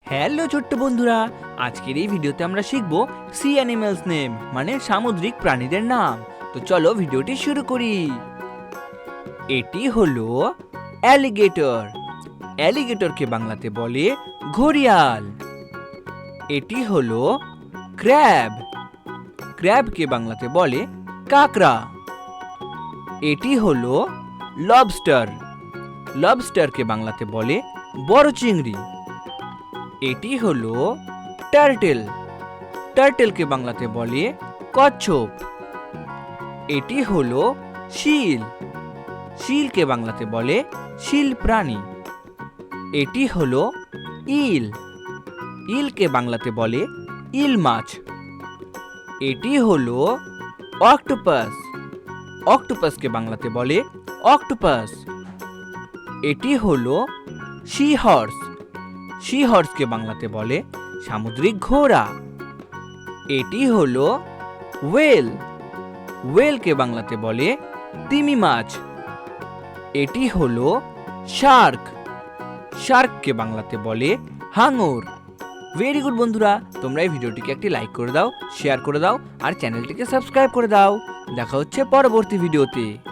Hello ছোট্ট বন্ধুরা, আজকের এই ভিডিওতে আমরা শিখব সি অ্যানিমালস নেম মানে সামুদ্রিক প্রাণীদের নাম। তো চলো ভিডিওটি শুরু করি। এটি হলো অ্যালিগেটর। অ্যালিগেটরকে বাংলাতে বলে ঘড়িয়াল। এটি হলো ক্র্যাব। ক্র্যাবকে বাংলাতে বলে কাঁকড়া। এটি হলো লবস্টার। লবস্টারকে বাংলাতে বলে বড় চিংড়ি। এটি হলো টার্টেল। টার্টেলকে বাংলাতে বলে কচ্ছপ। এটি হলো শীল। শীলকে বাংলাতে বলে শীল প্রাণী। এটি হলো ইল। ইলকে বাংলাতে বলে ইল মাছ। এটি হলো অক্টোপাস। অক্টোপাসকে বাংলাতে বলে অক্টোপাস। এটি হলো সি হর্স। সি হর্সকে বাংলাতে বলে সামুদ্রিক ঘোড়া। এটি হলো ওয়েল। ওয়েলকে বাংলাতে বলে তিমি মাছ। এটি হলো শার্ক। শার্ককে বাংলাতে বলে হাঙর। ভেরি গুড বন্ধুরা, তোমরা এই ভিডিওটিকে একটি লাইক করে দাও, শেয়ার করে দাও আর চ্যানেলটিকে সাবস্ক্রাইব করে দাও। দেখা হচ্ছে পরবর্তী ভিডিওতে।